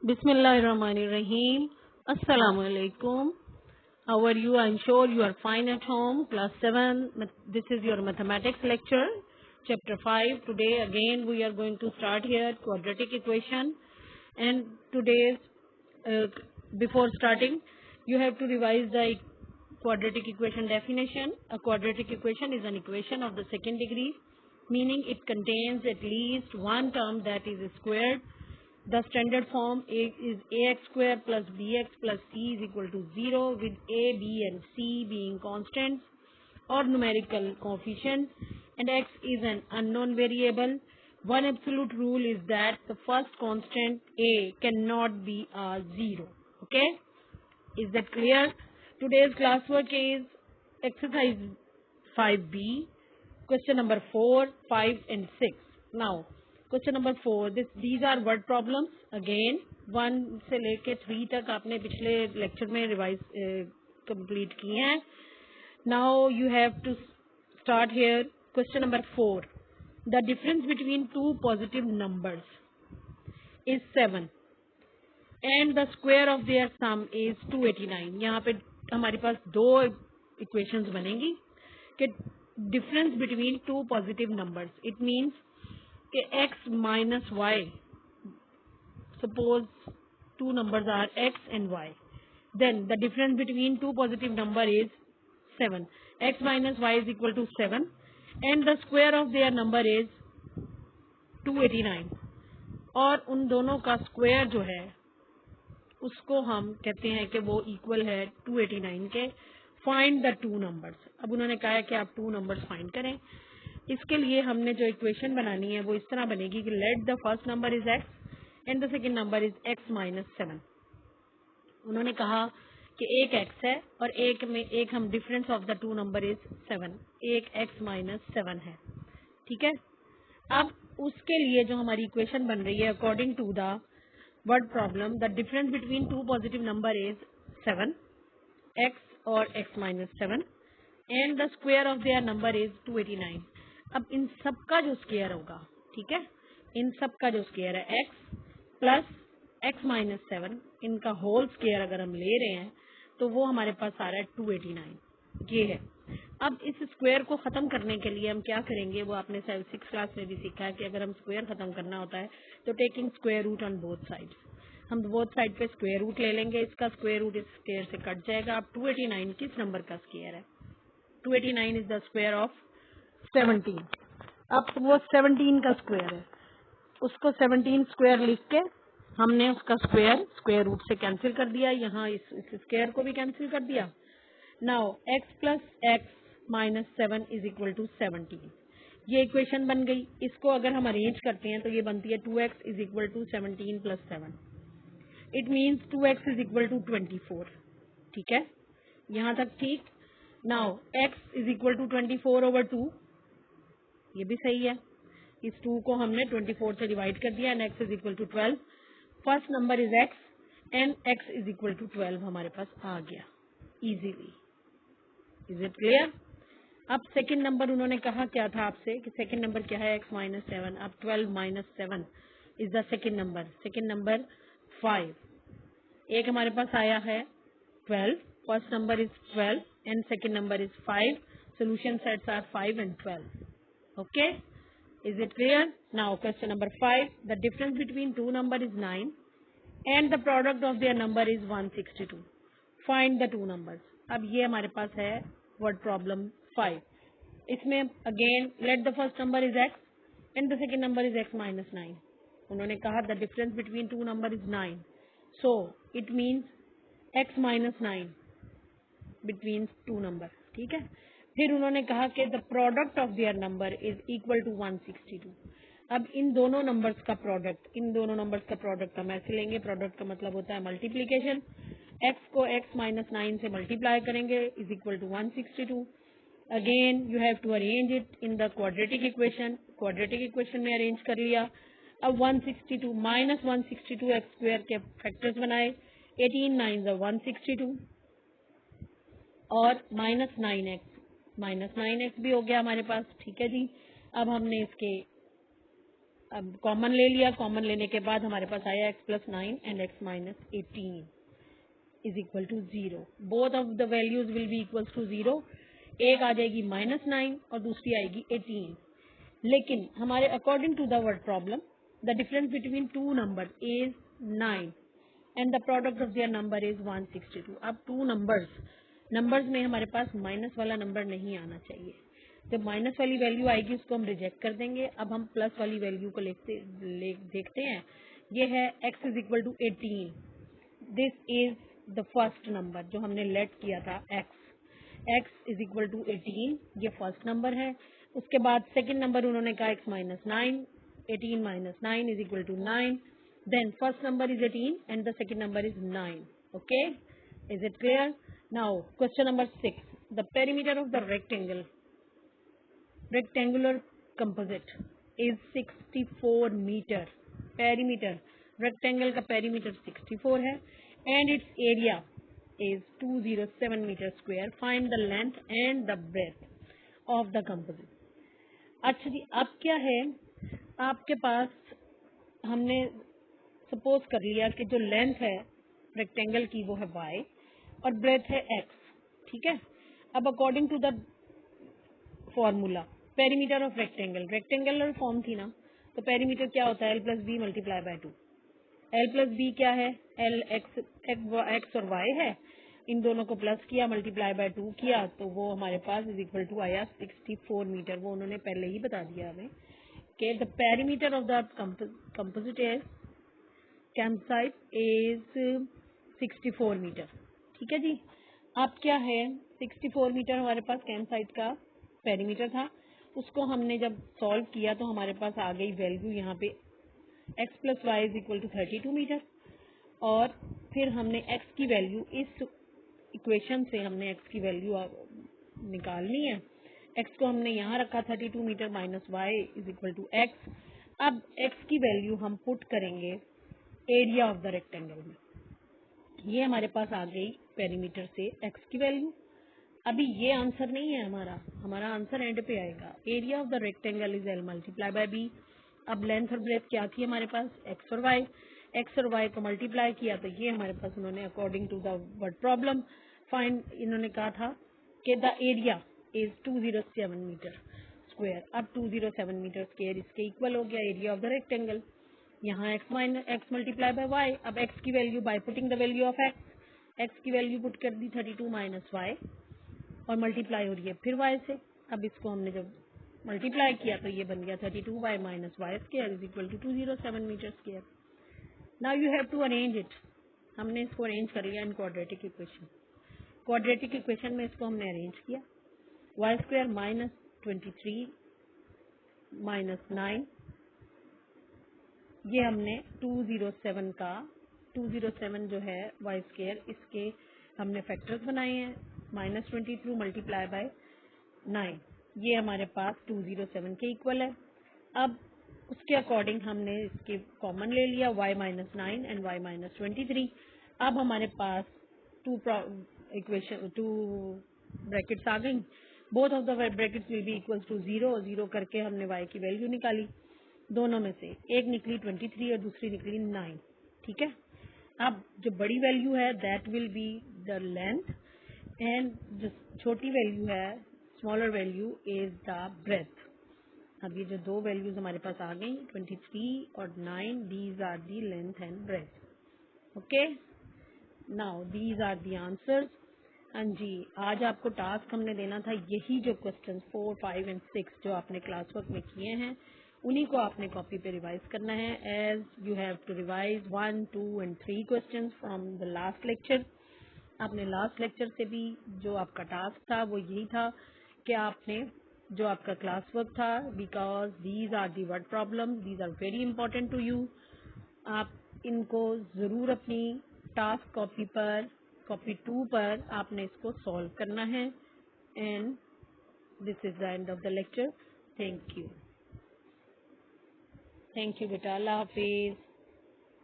Bismillahirrahmanirrahim. Assalamu alaikum. How are you? I'm sure you are fine at home. Class 7. This is your mathematics lecture, chapter 5. Today again we are going to start here quadratic equation. And today's before starting, you have to revise the quadratic equation definition. A quadratic equation is an equation of the second degree, meaning it contains at least one term that is squared. The standard form is ax square plus bx plus c is equal to 0, with a, b and c being constants or numerical coefficients, and x is an unknown variable. One absolute rule is that the first constant a cannot be a 0. Okay? Is that clear? Today's classwork is exercise 5b, question number 4, 5 and 6. Now, question number 4, these are word problems. Again 1 से लेके 3 तक आपने पिछले lecture में revise complete किए हैं. Now you have to start here. Question number 4, the difference between two positive numbers is 7 and the square of their sum is 289. यहाँ पे हमारे पास दो इक्वेशंस बनेंगी कि difference between two positive numbers. It means कि x minus y, suppose two numbers are x and y, then the difference between two positive number is 7. X minus y is equal to 7 and the square of their number is 289. और उन दोनों का square जो है उसको हम कहते हैं कि वो इक्वल है 289 के. Find the two numbers. अब उन्होंने कहा है कि आप टू नंबर्स फाइंड करें. इसके लिए हमने जो इक्वेशन बनानी है वो इस तरह बनेगी कि let the first number is x and the second number is x minus 7. उन्होंने कहा कि एक x है और एक हम difference of the two number is 7. एक x माइनस 7 है. ठीक है. अब उसके लिए जो हमारी इक्वेशन बन रही है according to the word problem, the difference between two positive number is 7, x और x minus 7 and the square of their number is 289. अब इन सब का जो स्क्वायर होगा, ठीक है, इन सब का जो स्क्वायर है x प्लस x माइनस 7, इनका होल स्क्वायर अगर हम ले रहे हैं तो वो हमारे पास आ रहा है 289. ये है. अब इस स्क्वायर को खत्म करने के लिए हम क्या करेंगे, वो आपने 6th क्लास में भी सीखा है कि अगर हम स्क्वायर खत्म करना होता है तो taking square root on both sides. हम बोथ साइड पे स्क्वायर रूट ले लेंगे. इसका स्क्वायर रूट इस स्क्वायर से कट जाएगा. अब 289 किस नंबर का स्क्वायर है? 289 इज द स्क्वायर ऑफ 17. अब वो 17 का स्क्वायर है, उसको 17 स्क्वायर लिख के हमने उसका स्क्वायर रूट से कैंसिल कर दिया. यहाँ इस स्क्वायर को भी कैंसिल कर दिया. Now x plus x minus 7 is equal to 17. ये इक्वेशन बन गई. इसको अगर हम अरेंज करते हैं तो ये बनती है 2x is equal to 17 plus 7. It means 2x is equal to 24. ठीक है, यहाँ तक ठीक. Now x is equal to 24 over 2, ये भी सही है. इस 2 को हमने 24 से डिवाइड कर दिया and x is equal to 12. First number is x and x is equal to 12 हमारे पास आ गया इजीली. Is it clear? अब सेकंड नंबर उन्होंने कहा क्या था आपसे कि सेकंड नंबर क्या है? x minus 7. अब 12 minus 7 is the second number. Second number 5. एक हमारे पास आया है 12. First number is 12 and second number is 5. Solution sets are 5 and 12. Okay, is it clear? Now question number 5, the difference between two number is 9 and the product of their number is 162. Find the two numbers. अब ये हमारे पास है word problem 5. इसमें again let the first number is x and the second number is x minus 9. उन्होंने कहा the difference between two number is 9, so it means x minus 9 between two numbers. ठीक है. फिर उन्होंने कहा कि the product of their number is equal to 162. अब इन दोनों नंबर्स का प्रोडक्ट हम ऐसे लेंगे. प्रोडक्ट का मतलब होता है मल्टीप्लीकेशन. x को x माइनस 9 से मल्टीप्लाई करेंगे is equal to 162. Again you have to arrange it in the quadratic equation. Quadratic equation में अरेंज कर लिया. अब 162 माइनस 162 एक्स स्क्वायर के फैक्टर्स बनाए. 18 9 162 और माइनस 9x भी हो गया हमारे पास. ठीक है जी. अब हमने इसके अब कॉमन ले लिया, कॉमन लेने के बाद हमारे पास आया x+9 and x-18 is equal to 0. Both of the values will be equal to 0. एक आ जाएगी -9 और दूसरी आएगी 18. लेकिन हमारे according to the word problem the difference between two number is 9 and the product of their number is 162. अब two numbers में हमारे पास माइनस वाला नंबर नहीं आना चाहिए. जब माइनस वाली वैल्यू आएगी उसको हम रिजेक्ट कर देंगे. अब हम प्लस वाली वैल्यू को देखते हैं. ये है x is equal to 18. This is the first number जो हमने लेट किया था x इज इक्वल टू 18. ये फर्स्ट नंबर है. उसके बाद सेकंड नंबर उन्होंने कहा x-9. 18 minus 9 is equal to 9. Then first number is 18 and the second number is 9. Okay, is it clear? Now question number 6. The perimeter of the rectangular composite is 64 meter. Perimeter rectangle का perimeter 64 है and its area is 207 meter square. Find the length and the breadth of the composite. अच्छा जी, अब क्या है, आपके पास हमने suppose कर लिया कि जो लेंथ है रेक्टेंगल की वो है y और ब्रेथ है x. ठीक है. अब according to the formula perimeter of rectangular form थी ना, तो पेरीमीटर क्या होता है l+b मल्टीप्लाई बाय 2. l+b क्या है, l x और y है, इन दोनों को प्लस किया, मल्टीप्लाई बाय 2 किया, तो वो हमारे पास इज इक्वल टू आया 64 मीटर. वो उन्होंने पहले ही बता दिया हमें कि the perimeter of the composite is 64 meter. ठीक है जी. अब क्या है, 64 मीटर हमारे पास कैम्पसाइट का पेरीमीटर था. उसको हमने जब सॉल्व किया तो हमारे पास आ गई वैल्यू यहाँ पे x+y is equal to 32 metre. और फिर हमने x की वैल्यू इस इक्वेशन से हमने x की वैल्यू निकालनी है. x को हमने यहाँ रखा 32 meter minus y is equal to x. अब x की वैल्यू हम पुट करेंगे एरिया ऑफ द रेक्टेंगल में. ये हमारे पास आ गई पेरीमीटर से x की वैल्यू. अभी ये आंसर नहीं है हमारा आंसर एंड पे आएगा. Area of the rectangle is l multiply by b. अब लेंथ और ब्रेथ क्या थी हमारे पास, x और y को मल्टीप्लाई किया, तो ये हमारे पास उन्होंने according to the word problem find इन्होंने कहा था कि the area is 207 meter square. अब 207 मीटर स्क्वायर इसके इक्वल हो गया एरिया ऑफ द रेक्टेंगल. यहाँ x मल्टीप्लाई बाय y. अब x की value by putting the value of x की वैल्यू पुट कर दी 32 माइनस y और मल्टीप्लाई हो रही है फिर y से. अब इसको हमने जब मल्टीप्लाई किया तो ये बन गया 32y minus y square is equal to 207 meter square. Now you have to arrange it. हमने इसको अरेंज कर लिया इन क्वाड्रेटिक इक्वेशन में इसको हमने अरेंज किया. वाई स्क्वायर माइनस 23 माइनस 9, ये हमने 207 जो है वाई स्क्वायर, इसके हमने फैक्टर्स बनाए हैं. माइनस 23 मल्टीप्लाई बाय 9, ये हमारे पास 207 के इक्वल है. अब उसके अकॉर्डिंग हमने इसके कॉमन ले लिया y minus 9 and y minus 23. अब हमारे पास टू ब्रैकेट्स आ गई. Both of the brackets will be equal to 0 करके हमने y की वैल्यू निकाली. दोनों में से एक निकली 23 और दूसरी निकली 9. ठीक है. अब जो बड़ी वैल्यू है that will be the length and जो छोटी वैल्यू है smaller value is the breadth. अब ये जो दो वैल्यूज हमारे पास आ गई 23 और 9, these are the length and breadth. Okay. Now these are the answers. हाँ जी, आज आपको टास्क हमने देना था यही जो क्वेश्चंस 4, 5 एंड 6 जो आपने क्लास वर्क में किए हैं उन्हीं को आपने कॉपी पे रिवाइज करना है. As you have to revise 1, 2 and 3 questions from the last lecture. आपने लास्ट लेक्चर से भी जो आपका टास्क था वो यही था कि आपने जो आपका क्लास वर्क था, because these are the word problem, these are very important to you. आप इनको ज़रूर अपनी टास्क कॉपी 2 पर आपने इसको सॉल्व करना है. And this is the end of the lecture. Thank you बेटा. अल्लाह हाफिज.